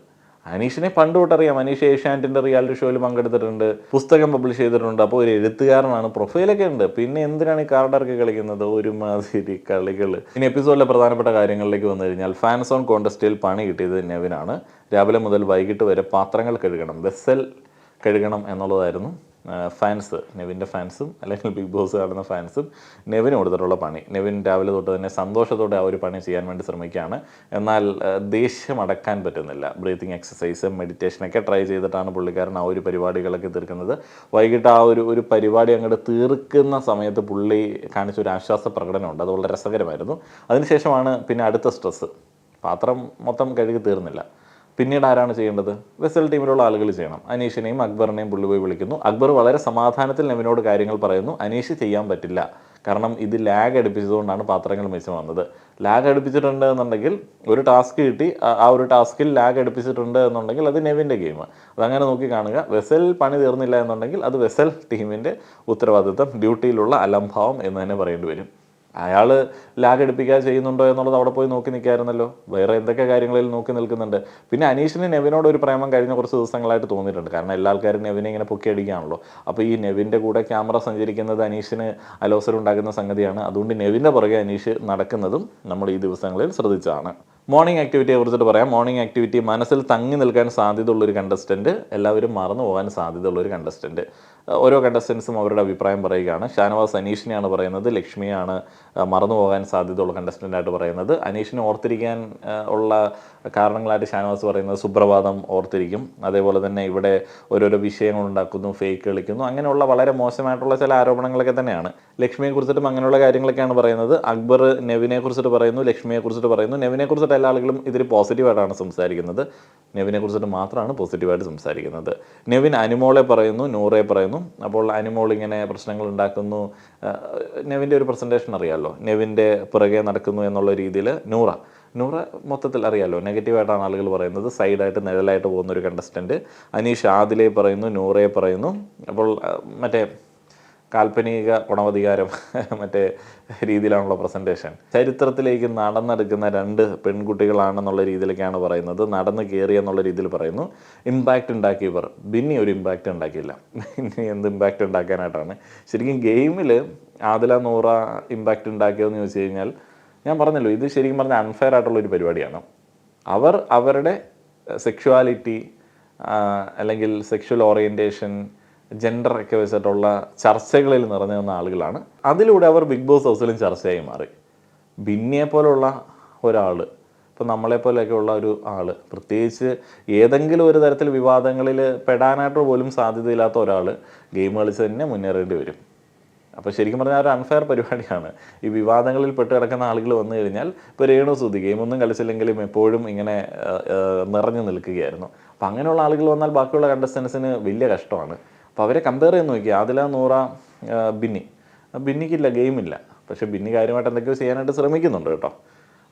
അനീഷിനെ പണ്ട് തൊട്ടറിയാം. അനീഷ് ഏഷ്യാനെറ്റിൻ്റെ റിയാലിറ്റി ഷോയിൽ പങ്കെടുത്തിട്ടുണ്ട്, പുസ്തകം പബ്ലിഷ് ചെയ്തിട്ടുണ്ട്. അപ്പോൾ ഒരു എഴുത്തുകാരനാണ്, പ്രൊഫൈലൊക്കെ ഉണ്ട്. പിന്നെ എന്തിനാണ് ഈ കാർഡർക്ക് കളിക്കുന്നത്? ഒരുമാതിരി കളികൾ. ഇനി എപ്പിസോഡിലെ പ്രധാനപ്പെട്ട കാര്യങ്ങളിലേക്ക് വന്നു കഴിഞ്ഞാൽ, ഫാൻസ് ഓൺ കോൺടെസ്റ്റിൽ പണി കിട്ടിയത് നെവിനാണ്. രാവിലെ മുതൽ വൈകിട്ട് വരെ പാത്രങ്ങൾ കഴുകണം, വെസൽ കഴുകണം എന്നുള്ളതായിരുന്നു ഫാൻസ്, നെവിൻ്റെ ഫാൻസും അല്ലെങ്കിൽ ബിഗ് ബോസ് കാണുന്ന ഫാൻസും നെവിന് കൊടുത്തിട്ടുള്ള പണി. നെവിൻ രാവിലെ തൊട്ട് തന്നെ സന്തോഷത്തോടെ ആ ഒരു പണി ചെയ്യാൻ വേണ്ടി ശ്രമിക്കുകയാണ്. എന്നാൽ ദേഷ്യം അടക്കാൻ പറ്റുന്നില്ല. ബ്രീത്തിങ് എക്സസൈസ്, മെഡിറ്റേഷനൊക്കെ ട്രൈ ചെയ്തിട്ടാണ് പുള്ളിക്കാരൻ ആ ഒരു പരിപാടികളൊക്കെ തീർക്കുന്നത്. വൈകിട്ട് ആ ഒരു പരിപാടി അങ്ങോട്ട് തീർക്കുന്ന സമയത്ത് പുള്ളി കാണിച്ചൊരു ആശ്വാസ പ്രകടനമുണ്ട്. അത് വളരെ രസകരമായിരുന്നു. അതിനുശേഷമാണ് പിന്നെ അടുത്ത സ്ട്രെസ്സ്. പാത്രം മൊത്തം കഴുകി തീർന്നില്ല. പിന്നീട് ആരാണ് ചെയ്യേണ്ടത്? വെസൽ ടീമിലുള്ള ആളുകൾ ചെയ്യണം. അനീഷിനെയും അക്ബറിനെയും പുള്ളി പോയി വിളിക്കുന്നു. അക്ബർ വളരെ സമാധാനത്തിൽ നെവിനോട് കാര്യങ്ങൾ പറയുന്നു. അനീഷ് ചെയ്യാൻ പറ്റില്ല, കാരണം ഇത് ലാഗ് അടുപ്പിച്ചതുകൊണ്ടാണ് പാത്രങ്ങൾ മിച്ചം വന്നത്. ലാഗ് അടുപ്പിച്ചിട്ടുണ്ട് എന്നുണ്ടെങ്കിൽ ഒരു ടാസ്ക് കിട്ടി, ആ ഒരു ടാസ്കിൽ ലാഗ് അടുപ്പിച്ചിട്ടുണ്ട് എന്നുണ്ടെങ്കിൽ അത് നെവിൻ്റെ ഗെയിം. അതങ്ങനെ നോക്കി കാണുക. വെസൽ പണി തീർന്നില്ല എന്നുണ്ടെങ്കിൽ അത് വെസൽ ടീമിൻ്റെ ഉത്തരവാദിത്വം, ഡ്യൂട്ടിയിലുള്ള അലംഭാവം എന്ന് തന്നെ പറയേണ്ടി വരും. അയാൾ ലാഗ് അടുപ്പിക്കാതെ ചെയ്യുന്നുണ്ടോ എന്നുള്ളത് അവിടെ പോയി നോക്കി നിൽക്കായിരുന്നല്ലോ. വേറെ എന്തൊക്കെ കാര്യങ്ങളിൽ നോക്കി നിൽക്കുന്നുണ്ട്. പിന്നെ അനീഷിന് നെവിനോട് ഒരു പ്രേമം കഴിഞ്ഞ കുറച്ച് ദിവസങ്ങളായിട്ട് തോന്നിയിട്ടുണ്ട്. കാരണം എല്ലാ ആൾക്കാരും നെവിനെ ഇങ്ങനെ പൊക്കി അടിക്കുകയാണല്ലോ. അപ്പോൾ ഈ നെവിൻ്റെ കൂടെ ക്യാമറ സഞ്ചരിക്കുന്നത് അനീഷിന് അലോസരം ഉണ്ടാക്കുന്ന സംഗതിയാണ്. അതുകൊണ്ട് നെവിൻ്റെ പുറകെ അനീഷ് നടക്കുന്നതും നമ്മൾ ഈ ദിവസങ്ങളിൽ ശ്രദ്ധിച്ചതാണ്. മോർണിംഗ് ആക്ടിവിറ്റിയെ കുറിച്ചിട്ട് പറയാം. മോർണിംഗ് ആക്ടിവിറ്റി മനസ്സിൽ തങ്ങി നിൽക്കാൻ സാധ്യതയുള്ളൊരു കണ്ടസ്റ്റൻറ്റ്, എല്ലാവരും മറന്നു പോകാൻ സാധ്യതയുള്ളൊരു കണ്ടസ്റ്റൻറ്റ്. ഓരോ കണ്ടസ്റ്റൻസും അവരുടെ അഭിപ്രായം പറയുകയാണ്. ഷാനവാസ് അനീഷിനെയാണ് പറയുന്നത്. ലക്ഷ്മിയാണ് മറന്നു പോകാൻ സാധ്യതയുള്ള കണ്ടസ്റ്റൻ്റായിട്ട് പറയുന്നത്. അനീഷിനെ ഓർത്തിരിക്കാൻ ഉള്ള കാരണങ്ങളായിട്ട് ഷാനവാസ് പറയുന്നത് സുപ്രഭാതം ഓർത്തിരിക്കും. അതേപോലെ തന്നെ ഇവിടെ ഓരോരോ വിഷയങ്ങൾ ഉണ്ടാക്കുന്നു, ഫേക്ക് കളിക്കുന്നു, അങ്ങനെയുള്ള വളരെ മോശമായിട്ടുള്ള ചില ആരോപണങ്ങളൊക്കെ തന്നെയാണ്. ലക്ഷ്മിയെ കുറിച്ചിട്ടും അങ്ങനെയുള്ള കാര്യങ്ങളൊക്കെയാണ് പറയുന്നത്. അക്ബർ നെവിനെ കുറിച്ചിട്ട് പറയുന്നു, ലക്ഷ്മിയെ കുറിച്ചിട്ട് പറയുന്നു. നെവിനെ കുറിച്ചിട്ട് എല്ലാ ആളുകളും ഇതിൽ പോസിറ്റീവായിട്ടാണ് സംസാരിക്കുന്നത്. നെവിനെ കുറിച്ചിട്ട് മാത്രമാണ് പോസിറ്റീവായിട്ട് സംസാരിക്കുന്നത്. നെവിൻ അനുമോളെ പറയുന്നു, നൂറെ പറയുന്നു. അപ്പോൾ അനുമോൾ ഇങ്ങനെ പ്രശ്നങ്ങൾ ഉണ്ടാക്കുന്നു. നെവിൻ്റെ ഒരു പ്രസൻറ്റേഷൻ അറിയാമല്ലോ, നെവിൻ്റെ പുറകെ നടക്കുന്നു എന്നുള്ള രീതിയിൽ നൂറ മൊത്തത്തിൽ അറിയാമല്ലോ, നെഗറ്റീവായിട്ടാണ് ആളുകൾ പറയുന്നത്. സൈഡായിട്ട് നിഴലായിട്ട് പോകുന്നൊരു കണ്ടസ്റ്റൻറ്റ്. അനീഷ് ആദിലെ പറയുന്നു, നൂറയെ പറയുന്നു. അപ്പോൾ മറ്റേ കാൽപ്പനിക ഗുണവധികാരം മറ്റേ രീതിയിലാണുള്ള പ്രസൻറ്റേഷൻ. ചരിത്രത്തിലേക്ക് നടന്നെടുക്കുന്ന 2 പെൺകുട്ടികളാണെന്നുള്ള രീതിയിലേക്കാണ് പറയുന്നത്. നടന്ന് കയറി എന്നുള്ള രീതിയിൽ പറയുന്നു. ഇമ്പാക്റ്റ് ഉണ്ടാക്കിയവർ, ബിന്നി ഒരു ഇമ്പാക്റ്റ് ഉണ്ടാക്കിയില്ല. ബിന്നി എന്ത് ഇമ്പാക്റ്റ് ഉണ്ടാക്കാനായിട്ടാണ്? ശരിക്കും ഗെയിമിൽ ആദില നൂറ ഇമ്പാക്റ്റ് ഉണ്ടാക്കിയതെന്ന് ചോദിച്ചു കഴിഞ്ഞാൽ, ഞാൻ പറഞ്ഞല്ലോ, ഇത് ശരിക്കും പറഞ്ഞാൽ അൺഫെയർ ആയിട്ടുള്ളൊരു പരിപാടിയാണ്. അവർ അവരുടെ സെക്ഷുവാലിറ്റി അല്ലെങ്കിൽ സെക്ഷൽ ഓറിയൻറ്റേഷൻ, ജെൻഡറൊക്കെ വെച്ചിട്ടുള്ള ചർച്ചകളിൽ നിറഞ്ഞു നിന്ന ആളുകളാണ്. അതിലൂടെ അവർ ബിഗ് ബോസ് ഹൗസിലും ചർച്ചയായി മാറി. ബിന്നിയെ പോലുള്ള ഒരാൾ, ഇപ്പം നമ്മളെപ്പോലെയൊക്കെ ഉള്ള ഒരു ആൾ, പ്രത്യേകിച്ച് ഏതെങ്കിലും ഒരു തരത്തിൽ വിവാദങ്ങളിൽ പെടാനായിട്ട് പോലും സാധ്യതയില്ലാത്ത ഒരാൾ ഗെയിം കളിച്ച് തന്നെ മുന്നേറേണ്ടി വരും. അപ്പോൾ ശരിക്കും പറഞ്ഞാൽ ഒരു അൺഫെയർ പരിപാടിയാണ്. ഈ വിവാദങ്ങളിൽ പെട്ട് കിടക്കുന്ന ആളുകൾ വന്നു കഴിഞ്ഞാൽ, ഇപ്പോൾ രേണു സുധി ഗെയിമൊന്നും കളിച്ചില്ലെങ്കിലും എപ്പോഴും ഇങ്ങനെ നിറഞ്ഞു നിൽക്കുകയായിരുന്നു. അപ്പോൾ അങ്ങനെയുള്ള ആളുകൾ വന്നാൽ ബാക്കിയുള്ള കണ്ടസ്റ്റൻസിന് വലിയ കഷ്ടമാണ്. അപ്പോൾ അവരെ കമ്പയർ ചെയ്ത് നോക്കി. ആദില, നൂറ, ബിന്നിക്കില്ല, ഗെയിമില്ല. പക്ഷേ ബിന്നി കാര്യമായിട്ട് എന്തൊക്കെയോ ചെയ്യാനായിട്ട് ശ്രമിക്കുന്നുണ്ട് കേട്ടോ.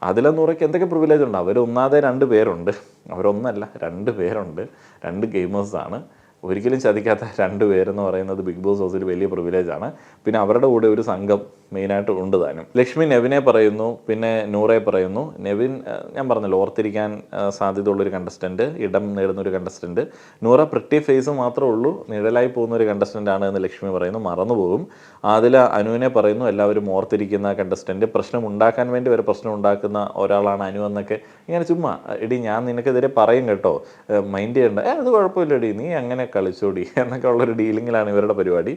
ആദില, നൂറയ്ക്ക് എന്തൊക്കെ പ്രിവിലേജ് ഉണ്ട്? അവരൊന്നാതെ 2 പേരുണ്ട്. അവരൊന്നല്ല, 2 പേരുണ്ട്. 2 ഗെയിമേഴ്സാണ്. ഒരിക്കലും ചതിക്കാത്ത 2 പേരെന്ന് പറയുന്നത് ബിഗ് ബോസ് ഹൗസിൽ വലിയ പ്രിവിലേജാണ്. പിന്നെ അവരുടെ കൂടെ ഒരു സംഘം മെയിനായിട്ട് ഉണ്ട് താനും. ലക്ഷ്മി നെവിനെ പറയുന്നു, പിന്നെ നൂറെ പറയുന്നു. നെവിൻ ഞാൻ പറഞ്ഞല്ലോ, ഓർത്തിരിക്കാൻ സാധ്യതയുള്ളൊരു കണ്ടസ്റ്റൻറ്റ്, ഇടം നേടുന്നൊരു കണ്ടസ്റ്റൻറ്റ്. നൂറ പ്രിറ്റി ഫേസ് മാത്രമേ ഉള്ളൂ, നിഴലായി പോകുന്നൊരു കണ്ടസ്റ്റൻ്റാണ് എന്ന് ലക്ഷ്മി പറയുന്നു, മറന്നുപോകും. ആദില അനുവിനെ പറയുന്നു, എല്ലാവരും ഓർത്തിരിക്കുന്ന കണ്ടസ്റ്റൻറ്റ്. പ്രശ്നം ഉണ്ടാക്കാൻ വേണ്ടി വരെ പ്രശ്നം ഉണ്ടാക്കുന്ന ഒരാളാണ് അനു എന്നൊക്കെ ഇങ്ങനെ ചുമ്മാ, എടി ഞാൻ നിനക്കെതിരെ പറയും കേട്ടോ, മൈൻഡ് ചെയ്യണ്ട, അത് കുഴപ്പമില്ല എടി, നീ അങ്ങനെ കളിച്ചോടി എന്നൊക്കെ ഉള്ളൊരു ഡീലിങ്ങിലാണ് ഇവരുടെ പരിപാടി.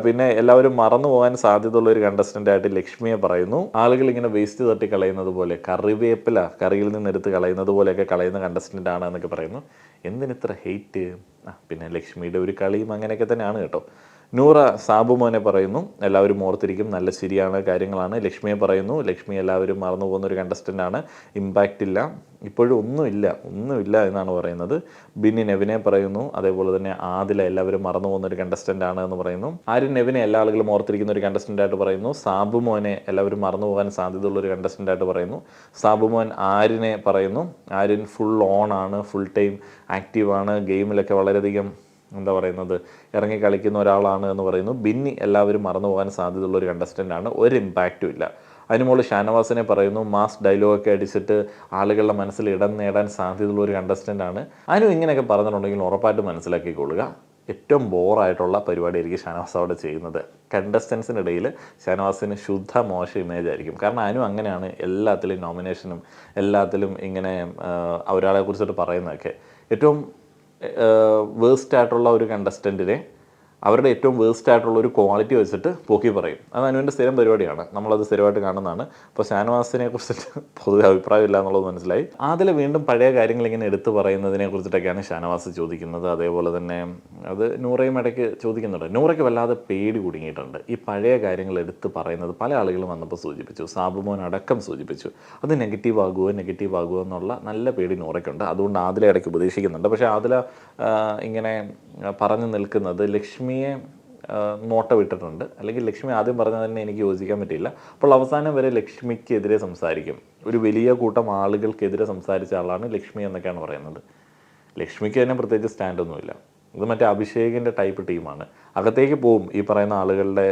പിന്നെ എല്ലാവരും മറന്നു പോകാൻ സാധ്യതയുള്ളൊരു കണ്ടസ്റ്റൻ്റായിട്ട് ലക്ഷ്മിയെ പറയുന്നു. ആളുകൾ ഇങ്ങനെ വേസ്റ്റ് തട്ടി കളയുന്നത് പോലെ, കറിവേപ്പില കറിയിൽ നിന്ന് എടുത്ത് കളയുന്നത് പോലെയൊക്കെ കളയുന്ന കണ്ടസ്റ്റൻ്റാണ് എന്നൊക്കെ പറയുന്നു. എന്തിനിത്ര ഹെയ്റ്റ്? പിന്നെ ലക്ഷ്മിയുടെ ഒരു കളിയും അങ്ങനെയൊക്കെ തന്നെയാണ് കേട്ടോ. നൂറ സാബുമോനെ പറയുന്നു, എല്ലാവരും ഓർത്തിരിക്കും, നല്ല ശരിയാണ്, കാര്യങ്ങളാണ്. ലക്ഷ്മിയെ പറയുന്നു, ലക്ഷ്മി എല്ലാവരും മറന്നു പോകുന്നൊരു കണ്ടസ്റ്റൻ്റാണ്, ഇമ്പാക്റ്റ് ഇല്ല, ഇപ്പോഴും ഒന്നുമില്ല എന്നാണ് പറയുന്നത്. ബിന്നി നെവിനെ പറയുന്നു, അതേപോലെ തന്നെ ആദില എല്ലാവരും മറന്നു പോകുന്നൊരു കണ്ടസ്റ്റൻ്റാണ് എന്ന് പറയുന്നു. ആര്യൻ നെവിനെ എല്ലാ ആളുകളും ഓർത്തിരിക്കുന്ന ഒരു കണ്ടസ്റ്റൻ്റായിട്ട് പറയുന്നു. സാബുമോനെ എല്ലാവരും മറന്നു പോകാൻ സാധ്യതയുള്ളൊരു കണ്ടസ്റ്റൻ്റായിട്ട് പറയുന്നു. സാബുമോൻ ആര്യനെ പറയുന്നു, ആര്യൻ ഫുൾ ഓൺ ആണ്, ഫുൾ ടൈം ആക്റ്റീവാണ്, ഗെയിമിലൊക്കെ വളരെയധികം എന്താ പറയുന്നത്, ഇറങ്ങി കളിക്കുന്ന ഒരാളാണ് എന്ന് പറയുന്നു. ബിന്നി എല്ലാവരും മറന്നു പോകാൻ സാധ്യതയുള്ളൊരു കണ്ടസ്റ്റൻ്റാണ്, ഒരു ഇമ്പാക്റ്റും ഇല്ല. അതിനുമോൾ ഷാനവാസിനെ പറയുന്നു, മാസ് ഡയലോഗൊക്കെ അടിച്ചിട്ട് ആളുകളുടെ മനസ്സിൽ ഇടം നേടാൻ സാധ്യതയുള്ള ഒരു കണ്ടസ്റ്റൻ്റാണ്. അതിനും ഇങ്ങനെയൊക്കെ പറഞ്ഞിട്ടുണ്ടെങ്കിൽ ഉറപ്പായിട്ട് മനസ്സിലാക്കിക്കൊള്ളുക, ഏറ്റവും ബോറായിട്ടുള്ള പരിപാടിയായിരിക്കും ഷാനവാസ് അവിടെ ചെയ്യുന്നത്. കണ്ടസ്റ്റൻസിനിടയിൽ ഷാനവാസിന് ശുദ്ധ മോശം ഇമേജ് ആയിരിക്കും. കാരണം അനു അങ്ങനെയാണ്, എല്ലാത്തിലും നോമിനേഷനും എല്ലാത്തിലും ഇങ്ങനെ ഒരാളെ കുറിച്ചിട്ട് പറയുന്നതൊക്കെ. ഏറ്റവും വേസ്റ്റ് ആയിട്ടുള്ള ഒരു കണ്ടസ്റ്റൻറ്റിനെ അവരുടെ ഏറ്റവും വേസ്റ്റ് ആയിട്ടുള്ള ഒരു ക്വാളിറ്റി വെച്ചിട്ട് പോക്കി പറയും. അത് അനുവിൻ്റെ സ്ഥിരം പരിപാടിയാണ്, നമ്മളത് സ്ഥിരമായിട്ട് കാണുന്നതാണ്. അപ്പോൾ ഷാനവാസിനെ കുറിച്ചിട്ട് പൊതുവെ അഭിപ്രായമില്ല എന്നുള്ളത് മനസ്സിലായി. അതിൽ വീണ്ടും പഴയ കാര്യങ്ങൾ ഇങ്ങനെ എടുത്തു പറയുന്നതിനെ കുറിച്ചിട്ടൊക്കെയാണ് ഷാനവാസ് ചോദിക്കുന്നത്. അതേപോലെ തന്നെ അത് നൂറയും ഇടയ്ക്ക് ചോദിക്കുന്നുണ്ട്. നൂറയ്ക്ക് വല്ലാതെ പേടി കുടുങ്ങിയിട്ടുണ്ട് ഈ പഴയ കാര്യങ്ങൾ എടുത്ത് പറയുന്നത്. പല ആളുകളും വന്നപ്പോൾ സൂചിപ്പിച്ചു, സാബുമോൻ അടക്കം സൂചിപ്പിച്ചു, അത് നെഗറ്റീവ് ആകുമോ എന്നുള്ള നല്ല പേടി നൂറയ്ക്കുണ്ട്. അതുകൊണ്ട് ആദില ഇടയ്ക്ക് ഉപദേശിക്കുന്നുണ്ട്. പക്ഷേ ആദില ഇങ്ങനെ പറഞ്ഞു നിൽക്കുന്നത് ലക്ഷ്മിയെ നോട്ട വിട്ടിട്ടുണ്ട്, അല്ലെങ്കിൽ ലക്ഷ്മി ആദ്യം പറഞ്ഞത് തന്നെ എനിക്ക് യോജിക്കാൻ പറ്റില്ല. അപ്പോൾ അവസാനം വരെ ലക്ഷ്മിക്കെതിരെ സംസാരിക്കും. ഒരു വലിയ കൂട്ടം ആളുകൾക്കെതിരെ സംസാരിച്ച ആളാണ് ലക്ഷ്മി എന്നൊക്കെയാണ് പറയുന്നത്. ലക്ഷ്മിക്ക് തന്നെ പ്രത്യേകിച്ച് സ്റ്റാൻഡൊന്നുമില്ല. ഇത് മറ്റേ അഭിഷേകിൻ്റെ ടൈപ്പ് ടീമാണ്. അകത്തേക്ക് പോവും ഈ പറയുന്ന ആളുകളുടെ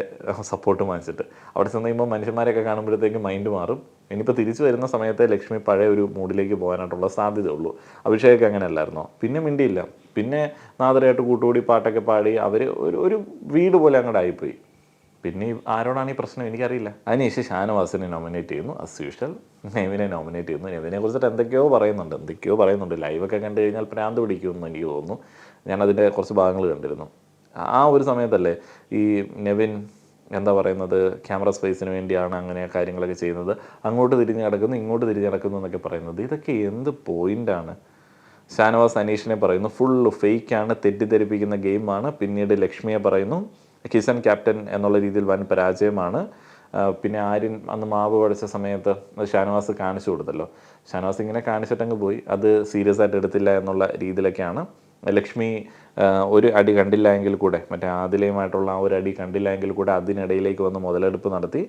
സപ്പോർട്ട് വാങ്ങിച്ചിട്ട്. അവിടെ ചെന്ന് കഴിയുമ്പോൾ മനുഷ്യന്മാരെയൊക്കെ കാണുമ്പോഴത്തേക്ക് മൈൻഡ് മാറും. ഇനിയിപ്പോൾ തിരിച്ചു വരുന്ന സമയത്തെ ലക്ഷ്മി പഴയ ഒരു മൂഡിലേക്ക് പോകാനായിട്ടുള്ള സാധ്യതയുള്ളൂ. അഭിഷേക് അങ്ങനെ അല്ലായിരുന്നോ? പിന്നെ മിണ്ടിയില്ല. പിന്നെ നാദരായിട്ട് കൂട്ടുകൂടി പാട്ടൊക്കെ പാടി അവർ ഒരു വീട് പോലെ അങ്ങോട്ട് ആയിപ്പോയി. പിന്നെ ആരോടാണ് ഈ പ്രശ്നം എനിക്കറിയില്ല. അതിനുശേഷം ഷാനവാസിനെ നോമിനേറ്റ് ചെയ്യുന്നു, ആസ് യൂഷ്വൽ. നെവിനെ നോമിനേറ്റ് ചെയ്യുന്നു. നെവിനെ കുറിച്ചിട്ട് എന്തൊക്കെയോ പറയുന്നുണ്ട്. ലൈവൊക്കെ കണ്ടു കഴിഞ്ഞാൽ ഭ്രാന്ത് പിടിക്കുമെന്ന് എനിക്ക് തോന്നുന്നു. ഞാനതിൻ്റെ കുറച്ച് ഭാഗങ്ങൾ കണ്ടിരുന്നു. ആ ഒരു സമയത്തല്ലേ ഈ നെവിൻ എന്താ പറയുന്നത്, ക്യാമറ സ്പേസിന് വേണ്ടിയാണ് അങ്ങനെ കാര്യങ്ങളൊക്കെ ചെയ്യുന്നത്, അങ്ങോട്ട് തിരിഞ്ഞ് കിടക്കുന്നു ഇങ്ങോട്ട് തിരിഞ്ഞ് കിടക്കുന്നു എന്നൊക്കെ പറയുന്നത്. ഇതൊക്കെ എന്ത് പോയിൻ്റാണ്? ഷാനവാസ് അനീഷിനെ പറയുന്നു ഫുള്ള് ഫേക്കാണ്, തെറ്റിദ്ധരിപ്പിക്കുന്ന ഗെയിമാണ്. പിന്നീട് ലക്ഷ്മിയെ പറയുന്നു കിഷൻ ക്യാപ്റ്റൻ എന്നുള്ള രീതിയിൽ വൻ പരാജയമാണ്. പിന്നെ ആര്യൻ അന്ന് മാവ് പഠിച്ച സമയത്ത് ഷാനവാസ് കാണിച്ചു കൊടുത്തല്ലോ. ഷാനവാസ് ഇങ്ങനെ കാണിച്ചിട്ടങ്ങ് പോയി, അത് സീരിയസ് ആയിട്ട് എടുത്തില്ല എന്നുള്ള രീതിയിലൊക്കെയാണ്. ലക്ഷ്മി ഒരു അടി കണ്ടില്ല എങ്കിൽ കൂടെ, മറ്റേ ആദിലയുമായിട്ടുള്ള ആ ഒരു അടി കണ്ടില്ല എങ്കിൽ കൂടെ അതിനിടയിലേക്ക് വന്ന് മുതലെടുപ്പ് നടത്തി.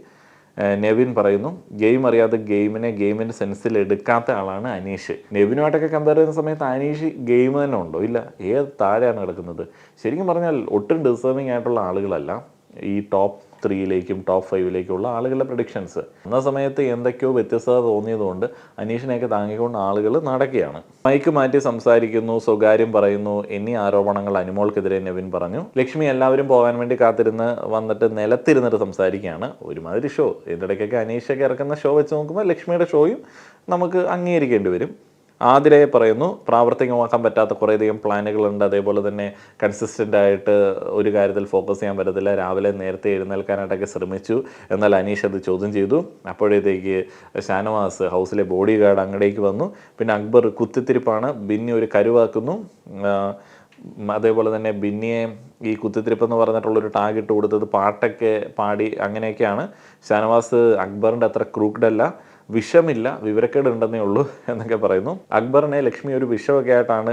നെവിൻ പറയുന്നു ഗെയിം അറിയാതെ ഗെയിമിൻ്റെ സെൻസിൽ എടുക്കാത്ത ആളാണ് അനീഷ്. നെവിനുമായിട്ടൊക്കെ കമ്പയർ ചെയ്യുന്ന സമയത്ത് അനീഷ് ഗെയിം തന്നെ ഉണ്ടോ? ഇല്ല, ഏത് താഴെയാണ് കിടക്കുന്നത്. ശരിക്കും പറഞ്ഞാൽ ഒട്ടും ഡിസേർവിങ് ആയിട്ടുള്ള ആളുകളല്ല ഈ ടോപ്പ് 3യിലേക്കും ടോപ്പ് 5യിലേക്കുള്ള ആളുകളുടെ പ്രഡിക്ഷൻസ്. എന്ന സമയത്ത് എന്തൊക്കെയോ വ്യത്യസ്തത തോന്നിയതുകൊണ്ട് അനീഷിനെയൊക്കെ താങ്ങിക്കൊണ്ട് ആളുകൾ നടക്കുകയാണ്. മൈക്ക് മാറ്റി സംസാരിക്കുന്നു, സ്വകാര്യം പറയുന്നു എന്നീ ആരോപണങ്ങൾ അനുമോൾക്കെതിരെ നെവിൻ പറഞ്ഞു. ലക്ഷ്മി എല്ലാവരും പോകാൻ വേണ്ടി കാത്തിരുന്ന് വന്നിട്ട് നിലത്തിരുന്നിട്ട് സംസാരിക്കുകയാണ്. ഒരുമാതിരി ഷോ. ഇതിൻ്റെ ഇടയ്ക്കൊക്കെ അനീഷൊക്കെ ഇറക്കുന്ന ഷോ വെച്ച് നോക്കുമ്പോൾ ലക്ഷ്മിയുടെ ഷോയും നമുക്ക് അംഗീകരിക്കേണ്ടി വരും. ആതിരയെ പറയുന്നു പ്രാവർത്തികമാക്കാൻ പറ്റാത്ത കുറേയധികം പ്ലാനുകളുണ്ട്, അതേപോലെ തന്നെ കൺസിസ്റ്റൻ്റ് ആയിട്ട് ഒരു കാര്യത്തിൽ ഫോക്കസ് ചെയ്യാൻ പറ്റത്തില്ല, രാവിലെ നേരത്തെ എഴുന്നേൽക്കാനായിട്ടൊക്കെ ശ്രമിച്ചു, എന്നാൽ അനീഷ് അത് ചോദ്യം ചെയ്തു. അപ്പോഴത്തേക്ക് ഷാനവാസ് ഹൗസിലെ ബോഡി ഗാർഡ് അങ്ങടേക്ക് വന്നു. പിന്നെ അക്ബർ കുത്തിത്തിരിപ്പാണ്, ബിന്നി ഒരു കരുവാക്കുന്നു. അതേപോലെ തന്നെ ബിന്നിയെ ഈ കുത്തിത്തിരിപ്പെന്ന് പറഞ്ഞിട്ടുള്ളൊരു ടാഗ് ഇട്ട് കൊടുത്തത് പാട്ടൊക്കെ പാടി അങ്ങനെയൊക്കെയാണ്. ഷാനവാസ് അക്ബറിൻ്റെ അത്ര ക്രൂക്ഡല്ല, വിഷമില്ല, വിവരക്കേട് ഉണ്ടെന്നേ ഉള്ളൂ എന്നൊക്കെ പറയുന്നു. അക്ബറിനെ ലക്ഷ്മി ഒരു വിഷമൊക്കെ ആയിട്ടാണ്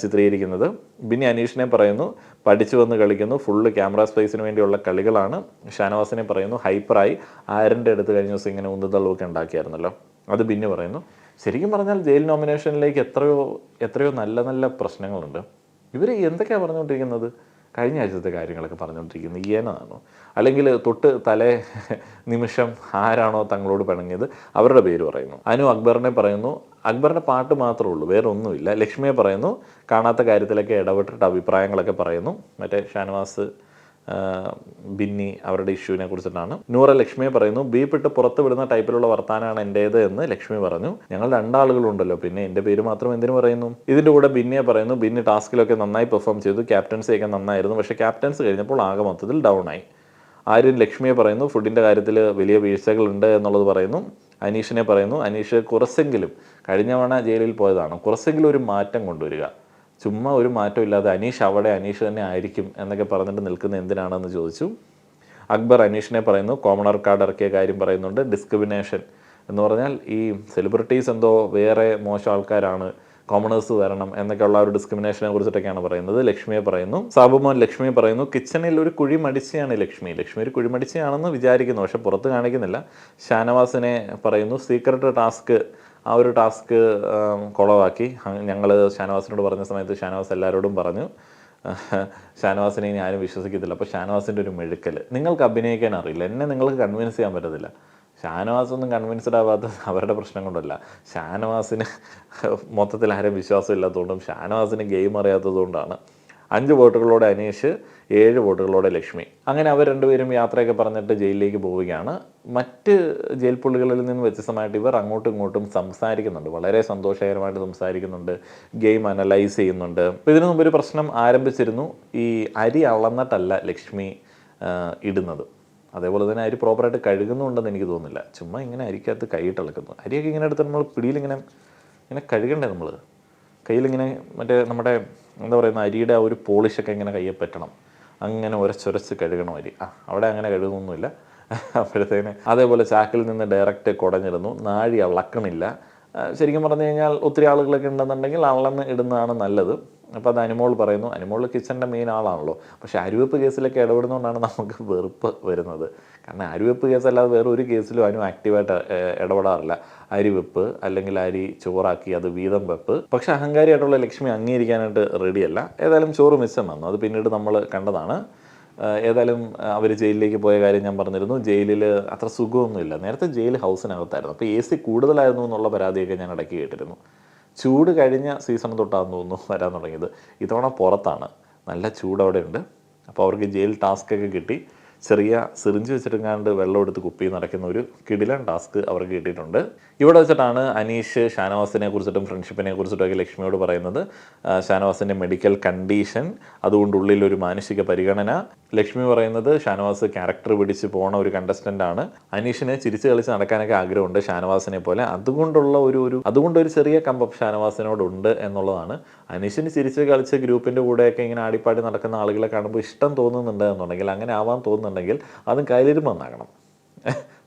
ചിത്രീകരിക്കുന്നത്. ബിന്നി അനീഷിനെ പറയുന്നു പഠിച്ചു വന്ന് കളിക്കുന്നു, ഫുള്ള് ക്യാമറ സ്പേസിന് വേണ്ടിയുള്ള കളികളാണ്. ഷാനവാസിനെ പറയുന്നു ഹൈപ്പറായി, ആരൻ്റെ അടുത്ത് കഴിഞ്ഞ ദിവസം ഇങ്ങനെ ഉന്തുതള്ളൊക്കെ ഉണ്ടാക്കിയായിരുന്നല്ലോ, അത് ബിന്നി പറയുന്നു. ശരിക്കും പറഞ്ഞാൽ ജയിൽ നോമിനേഷനിലേക്ക് എത്രയോ നല്ല നല്ല പ്രശ്നങ്ങളുണ്ട്. ഇവർ എന്തൊക്കെയാണ് പറഞ്ഞുകൊണ്ടിരിക്കുന്നത്? കഴിഞ്ഞ ആഴ്ചത്തെ കാര്യങ്ങളൊക്കെ പറഞ്ഞുകൊണ്ടിരിക്കുന്നത് ഈയനാണോ, അല്ലെങ്കിൽ തൊട്ട് തലേ നിമിഷം ആരാണോ തങ്ങളോട് പിണങ്ങിയത് അവരുടെ പേര് പറയുന്നു. അനു അക്ബറിനെ പറയുന്നു, അക്ബറിൻ്റെ പാട്ട് മാത്രമേ ഉള്ളൂ, വേറെ ഒന്നുമില്ല. ലക്ഷ്മിയെ പറയുന്നു കാണാത്ത കാര്യത്തിലൊക്കെ ഇടപെട്ടിട്ട് അഭിപ്രായങ്ങളൊക്കെ പറയുന്നു. മറ്റേ ഷാനവാസ് ബിന്നി അവരുടെ ഇഷ്യൂവിനെ കുറിച്ചിട്ടാണ്. നൂറ ലക്ഷ്മിയെ പറയുന്നു ബീപ്പിട്ട് പുറത്ത് വിടുന്ന ടൈപ്പിലുള്ള വർത്താനാണ് എൻ്റേത് എന്ന് ലക്ഷ്മി പറഞ്ഞു. ഞങ്ങൾ രണ്ടാളുകളുണ്ടല്ലോ, പിന്നെ എൻ്റെ പേര് മാത്രം എന്തിനു പറയുന്നു? ഇതിൻ്റെ കൂടെ ബിന്നിയെ പറയുന്നു ബിന്നി ടാസ്കിലൊക്കെ നന്നായി പെർഫോം ചെയ്തു, ക്യാപ്റ്റൻസിയൊക്കെ നന്നായിരുന്നു, പക്ഷേ ക്യാപ്റ്റൻസ് കഴിഞ്ഞപ്പോൾ ആകെ മൊത്തത്തിൽ ഡൗൺ ആയി. ആര്യൻ ലക്ഷ്മിയെ പറയുന്നു ഫുഡിൻ്റെ കാര്യത്തിൽ വലിയ വീഴ്ചകളുണ്ട് എന്നുള്ളത് പറയുന്നു. അനീഷിനെ പറയുന്നു അനീഷ് കുറച്ചെങ്കിലും കഴിഞ്ഞ തവണ ജയിലിൽ പോയതാണ്, കുറച്ചെങ്കിലും ഒരു മാറ്റം കൊണ്ടുവരിക. ചുമ്മാ ഒരു മാറ്റം ഇല്ലാതെ അനീഷ് അവിടെ അനീഷ് തന്നെ ആയിരിക്കും എന്നൊക്കെ പറഞ്ഞിട്ട് നിൽക്കുന്ന എന്തിനാണെന്ന് ചോദിച്ചു. അക്ബർ അനീഷിനെ പറയുന്നു കോമണർ കാർഡ് ഇറക്കിയ കാര്യം പറയുന്നുണ്ട്. ഡിസ്ക്രിമിനേഷൻ എന്ന് പറഞ്ഞാൽ ഈ സെലിബ്രിറ്റീസ് എന്തോ വേറെ മോശം ആൾക്കാരാണ്, കോമണേഴ്സ് വരണം എന്നൊക്കെയുള്ള ഒരു ഡിസ്ക്രിമിനേഷനെ കുറിച്ചിട്ടൊക്കെയാണ് പറയുന്നത്. ലക്ഷ്മിയെ പറയുന്നു സാബുമോൻ ലക്ഷ്മിയെ പറയുന്നു കിച്ചണിൽ ഒരു കുഴി മടിച്ചയാണ് ലക്ഷ്മി ഒരു കുഴി മടിച്ചയാണെന്ന് വിചാരിക്കുന്നു, പക്ഷെ പുറത്ത് കാണിക്കുന്നില്ല. ഷാനവാസിനെ പറയുന്നു സീക്രട്ട് ടാസ്ക്, ആ ഒരു ടാസ്ക് കുളവാക്കി. ഞങ്ങൾ ഷാനവാസിനോട് പറഞ്ഞ സമയത്ത് ഷാനവാസ് എല്ലാവരോടും പറഞ്ഞു ഷാനവാസിനെ ഇനി ആരും വിശ്വസിക്കത്തില്ല. അപ്പോൾ ഷാനവാസിൻ്റെ ഒരു മെഴുക്കൽ, നിങ്ങൾക്ക് അഭിനയിക്കാൻ അറിയില്ല, എന്നെ നിങ്ങൾക്ക് കൺവിൻസ് ചെയ്യാൻ പറ്റത്തില്ല. ഷാനവാസ് ഒന്നും കൺവിൻസ്ഡ് ആവാത്തത് അവരുടെ പ്രശ്നം കൊണ്ടല്ല, ഷാനവാസിന് മൊത്തത്തിൽ ആരും വിശ്വാസം ഇല്ലാത്തതുകൊണ്ടും ഷാനവാസിന് ഗെയിം അറിയാത്തതുകൊണ്ടാണ്. 5 വോട്ടുകളോടെ അനീഷ്, 7 വോട്ടുകളോടെ ലക്ഷ്മി. അങ്ങനെ അവർ രണ്ടുപേരും യാത്രയൊക്കെ പറഞ്ഞിട്ട് ജയിലിലേക്ക് പോവുകയാണ്. മറ്റ് ജയിൽ പുള്ളികളിൽ നിന്ന് വ്യത്യസ്തമായിട്ട് ഇവർ അങ്ങോട്ടും ഇങ്ങോട്ടും സംസാരിക്കുന്നുണ്ട്, വളരെ സന്തോഷകരമായിട്ട് സംസാരിക്കുന്നുണ്ട്, ഗെയിം അനലൈസ് ചെയ്യുന്നുണ്ട്. അപ്പോൾ ഇതിനു മുമ്പ് ഒരു പ്രശ്നം ആരംഭിച്ചിരുന്നു. ഈ അരി അളന്നിട്ടല്ല ലക്ഷ്മി ഇടുന്നത്, അതേപോലെ തന്നെ അരി പ്രോപ്പറായിട്ട് കഴുകുന്നുണ്ടെന്ന് എനിക്ക് തോന്നുന്നില്ല. ചുമ്മാ ഇങ്ങനെ അരിക്കകത്ത് കൈയിട്ട് ഇളക്കുന്നു. അരിയൊക്കെ ഇങ്ങനെ എടുത്ത് നമ്മൾ പിടിയിലിങ്ങനെ കഴുകണ്ടേ, നമ്മൾ കയ്യിലിങ്ങനെ മറ്റേ നമ്മുടെ എന്താ പറയുന്ന അരിയുടെ ആ ഒരു പോളിഷൊക്കെ ഇങ്ങനെ കയ്യെ പറ്റണം, അങ്ങനെ ഉരച്ചൊരച്ച് കഴുകണം അരി. അവിടെ അങ്ങനെ കഴുകുന്നൊന്നുമില്ല. അപ്പോഴത്തേന് അതേപോലെ ചാക്കിൽ നിന്ന് ഡയറക്റ്റ് കുടഞ്ഞിരുന്നു, നാഴി അളക്കണില്ല. ശരിക്കും പറഞ്ഞു കഴിഞ്ഞാൽ ഒത്തിരി ആളുകളൊക്കെ ഉണ്ടെന്നുണ്ടെങ്കിൽ അളന്ന് ഇടുന്നതാണ് നല്ലത്. അപ്പോൾ അത് അനുമോൾ പറയുന്നു. അനുമോൾ കിച്ചൻ്റെ മെയിൻ ആളാണല്ലോ. പക്ഷേ അരിവെപ്പ് കേസിലൊക്കെ ഇടപെടുന്നതുകൊണ്ടാണ് നമുക്ക് വെറുപ്പ് വരുന്നത്. കാരണം അരിവെപ്പ് കേസല്ലാതെ വേറെ ഒരു കേസിലും അനു ആക്റ്റീവായിട്ട് ഇടപെടാറില്ല. അരിവെപ്പ് അല്ലെങ്കിൽ അരി ചോറാക്കി അത് വീതം വെപ്പ്. പക്ഷേ അഹങ്കാരിയായിട്ടുള്ള ലക്ഷ്മി അംഗീകരിക്കാനായിട്ട് റെഡിയല്ല. ഏതായാലും ചോറ് മിച്ചം വന്നു, അത് പിന്നീട് നമ്മൾ കണ്ടതാണ്. ഏതായാലും അവർ ജയിലിലേക്ക് പോയ കാര്യം ഞാൻ പറഞ്ഞിരുന്നു. ജയിലിൽ അത്ര സുഖമൊന്നുമില്ല. നേരത്തെ ജയിൽ ഹൗസിനകത്തായിരുന്നു, അപ്പോൾ AC കൂടുതലായിരുന്നു എന്നുള്ള പരാതിയൊക്കെ ഞാൻ ഇടയ്ക്ക് കേട്ടിരുന്നു. ചൂട് കഴിഞ്ഞ സീസൺ തൊട്ടാന്ന് തോന്നുന്നു വരാൻ തുടങ്ങിയത്. ഇത്തവണ പുറത്താണ്, നല്ല ചൂട് അവിടെ ഉണ്ട്. അപ്പോൾ അവർക്ക് ജയിൽ ടാസ്ക്കൊക്കെ കിട്ടി. ചെറിയ സിറിഞ്ച് വെച്ചിട്ടെങ്ങാണ്ട് വെള്ളം എടുത്ത് കുപ്പിയിൽ നിറയ്ക്കുന്ന ഒരു കിടിലൻ ടാസ്ക് അവർക്ക് കിട്ടിയിട്ടുണ്ട്. ഇവിടെ വെച്ചിട്ടാണ് അനീഷ് ഷാനവാസിനെ കുറിച്ചിട്ടും ഫ്രണ്ട്ഷിപ്പിനെ കുറിച്ചിട്ടൊക്കെ ലക്ഷ്മിയോട് പറയുന്നത്. ഷാനവാസിൻ്റെ മെഡിക്കൽ കണ്ടീഷൻ, അതുകൊണ്ട് ഉള്ളിലൊരു മാനസിക പരിഗണന. ലക്ഷ്മി പറയുന്നത് ഷാനവാസ് ക്യാരക്ടർ പിടിച്ച് പോണ ഒരു കണ്ടസ്റ്റൻ്റ് ആണ്, അനീഷിനെ ചിരിച്ച് കളിച്ച് നടക്കാനൊക്കെ ആഗ്രഹമുണ്ട് ഷാനവാസിനെ പോലെ, അതുകൊണ്ടൊരു ചെറിയ കമ്പം ഷാനവാസിനോടുണ്ട് എന്നുള്ളതാണ്. അനീഷിന് ചിരിച്ച് കളിച്ച് ഗ്രൂപ്പിൻ്റെ കൂടെയൊക്കെ ഇങ്ങനെ ആടിപ്പാടി നടക്കുന്ന ആളുകളെ കാണുമ്പോൾ ഇഷ്ടം തോന്നുന്നുണ്ട് എന്നുണ്ടെങ്കിൽ, അങ്ങനെ ആവാൻ തോന്നുന്നുണ്ടെങ്കിൽ അതും കയ്യിലിരുമ്പ് നന്നാകണം,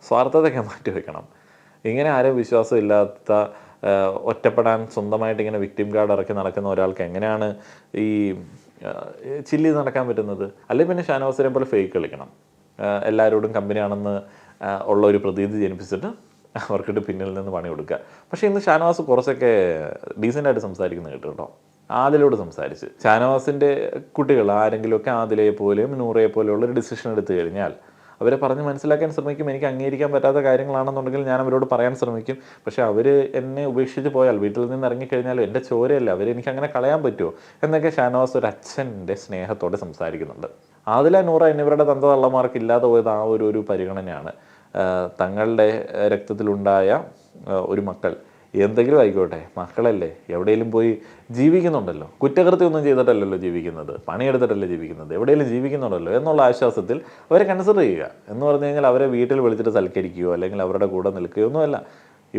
സ്വാർത്ഥതയൊക്കെ മാറ്റി വയ്ക്കണം. ഇങ്ങനെ ആരും വിശ്വാസമില്ലാത്ത, ഒറ്റപ്പെടാൻ സ്വന്തമായിട്ട് ഇങ്ങനെ വിക്ടിം കാർഡ് ഇറക്കി നടക്കുന്ന ഒരാൾക്ക് എങ്ങനെയാണ് ഈ ചില്ലി നടക്കാൻ പറ്റുന്നത്? അല്ലെങ്കിൽ പിന്നെ ഷാനവാസിനെ പോലെ ഫേക്ക് കളിക്കണം, എല്ലാവരോടും കമ്പനിയാണെന്ന് ഉള്ള ഒരു പ്രതീതി ജനിപ്പിച്ചിട്ട് അവർക്കിട്ട് പിന്നിൽ നിന്ന് പണി കൊടുക്കുക. പക്ഷേ ഇന്ന് ഷാനവാസ് കുറച്ചൊക്കെ ഡീസൻ്റായിട്ട് സംസാരിക്കുന്നത് കേട്ടോ. ആദിലോട് സംസാരിച്ച് ഷാനവാസിൻ്റെ കുട്ടികൾ ആരെങ്കിലുമൊക്കെ ആദിലയെ പോലെയും നൂറയെ പോലെയുള്ളൊരു ഡിസിഷൻ എടുത്തു കഴിഞ്ഞാൽ അവരെ പറഞ്ഞ് മനസ്സിലാക്കാൻ ശ്രമിക്കും. എനിക്ക് അംഗീകരിക്കാൻ പറ്റാത്ത കാര്യങ്ങളാണെന്നുണ്ടെങ്കിൽ ഞാൻ അവരോട് പറയാൻ ശ്രമിക്കും. പക്ഷേ അവർ എന്നെ ഉപേക്ഷിച്ച് പോയാൽ, വീട്ടിൽ നിന്ന് ഇറങ്ങിക്കഴിഞ്ഞാലും എൻ്റെ ചോരയല്ല, അവരെനിക്ക് അങ്ങനെ കളയാൻ പറ്റുമോ എന്നൊക്കെ ഷാനവാസ് ഒരു അച്ഛൻ്റെ സ്നേഹത്തോടെ സംസാരിക്കുന്നുണ്ട്. ആദില, നൂറ എന്നിവരുടെ തന്തതള്ളമാർക്ക് ഇല്ലാതെ പോയത് ആ ഒരു പരിഗണനയാണ്. തങ്ങളുടെ രക്തത്തിലുണ്ടായ ഒരു മക്കൾ എന്തെങ്കിലും ആയിക്കോട്ടെ, മക്കളല്ലേ, എവിടെയെങ്കിലും പോയി ജീവിക്കുന്നുണ്ടല്ലോ, കുറ്റകൃത്യമൊന്നും ചെയ്തിട്ടല്ലല്ലോ ജീവിക്കുന്നത്, പണിയെടുത്തിട്ടല്ലേ ജീവിക്കുന്നത്, എവിടെയെങ്കിലും ജീവിക്കുന്നുണ്ടല്ലോ എന്നുള്ള ആശ്വാസത്തിൽ അവരെ കൺസിഡർ ചെയ്യുക. എന്ന് പറഞ്ഞു കഴിഞ്ഞാൽ അവരെ വീട്ടിൽ വിളിച്ചിട്ട് സൽക്കരിക്കുകയോ അല്ലെങ്കിൽ അവരുടെ കൂടെ നിൽക്കുകയോ ഒന്നുമല്ല.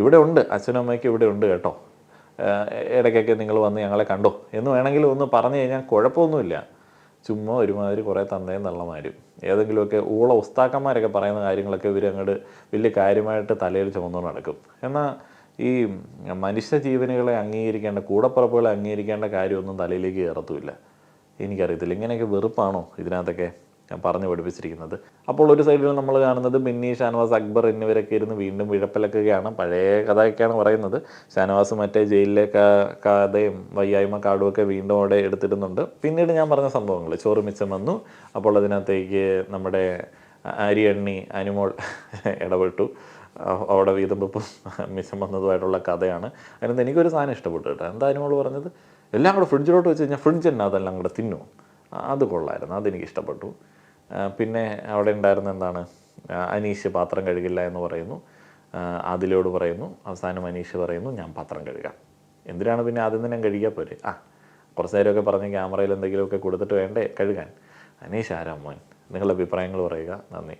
ഇവിടെ ഉണ്ട്, അച്ഛനും അമ്മയ്ക്കും ഇവിടെ ഉണ്ട് കേട്ടോ, ഇടയ്ക്കൊക്കെ നിങ്ങൾ വന്ന് ഞങ്ങളെ കണ്ടോ എന്ന് വേണമെങ്കിലും ഒന്ന് പറഞ്ഞു കഴിഞ്ഞാൽ കുഴപ്പമൊന്നുമില്ല. ചുമ്മാ ഒരുമാതിരി കുറേ തന്തയും തള്ളമാരും ഏതെങ്കിലുമൊക്കെ ഉസ്താക്കന്മാരൊക്കെ പറയുന്ന കാര്യങ്ങളൊക്കെ ഇവർ അങ്ങോട്ട് വലിയ കാര്യമായിട്ട് തലയിൽ ചുമന്നുകൊണ്ട് നടക്കും. എന്നാൽ ഈ മനുഷ്യ ജീവനുകളെ അംഗീകരിക്കേണ്ട, കൂടപ്പുറപ്പുകളെ അംഗീകരിക്കേണ്ട കാര്യമൊന്നും തലയിലേക്ക് കയറത്തുമില്ല. എനിക്കറിയത്തില്ല, ഇങ്ങനെയൊക്കെ വെറുപ്പാണോ ഇതിനകത്തൊക്കെ പറഞ്ഞു പഠിപ്പിച്ചിരിക്കുന്നത്. അപ്പോൾ ഒരു സൈഡിൽ നമ്മൾ കാണുന്നത് ബിന്നി, ഷാനവാസ്, അക്ബർ എന്നിവരൊക്കെ ഇരുന്ന് വീണ്ടും വിഴപ്പിലൊക്കെയാണ്, പഴയ കഥയൊക്കെയാണ് പറയുന്നത്. ഷാനവാസ് മറ്റേ ജയിലിലെ കഥയും വയ്യായ്മ കാർഡുമൊക്കെ വീണ്ടും അവിടെ എടുത്തിടുന്നുണ്ട്. പിന്നീട് ഞാൻ പറഞ്ഞ സംഭവങ്ങൾ, ചോറ് മിച്ചം വന്നു. അപ്പോൾ അതിനകത്തേക്ക് നമ്മുടെ അരിയണ്ണി അനുമോൾ ഇടപെട്ടു. അവിടെ വീതം വെപ്പും മിച്ചം വന്നതുമായിട്ടുള്ള കഥയാണ്. അതിനകത്ത് എനിക്കൊരു സാധനം ഇഷ്ടപ്പെട്ടു കേട്ടോ. എന്താ അനുമോൾ പറഞ്ഞത്, എല്ലാം കൂടെ ഫ്രിഡ്ജിലോട്ട് വെച്ച് കഴിഞ്ഞാൽ ഫ്രിഡ്ജ് തന്നെ അതെല്ലാം കൂടെ തിന്നു. അത് കൊള്ളായിരുന്നു, അതെനിക്ക് ഇഷ്ടപ്പെട്ടു. പിന്നെ അവിടെ ഉണ്ടായിരുന്ന എന്താണ്, അനീഷ് പാത്രം കഴുകില്ല എന്ന് പറയുന്നു, ആദിലയോട് പറയുന്നു. അവസാനം അനീഷ് പറയുന്നു ഞാൻ പാത്രം കഴുകാം. എന്തിനാണ് പിന്നെ ആദ്യം തന്നെ കഴുകിയാൽ പോരെ? കുറച്ച് നേരമൊക്കെ പറഞ്ഞ് ക്യാമറയിൽ എന്തെങ്കിലുമൊക്കെ കൊടുത്തിട്ട് വേണ്ടേ കഴുകാൻ. അനീഷ് ആരാ മോൻ? നിങ്ങളുടെ അഭിപ്രായങ്ങൾ പറയുക. നന്ദി.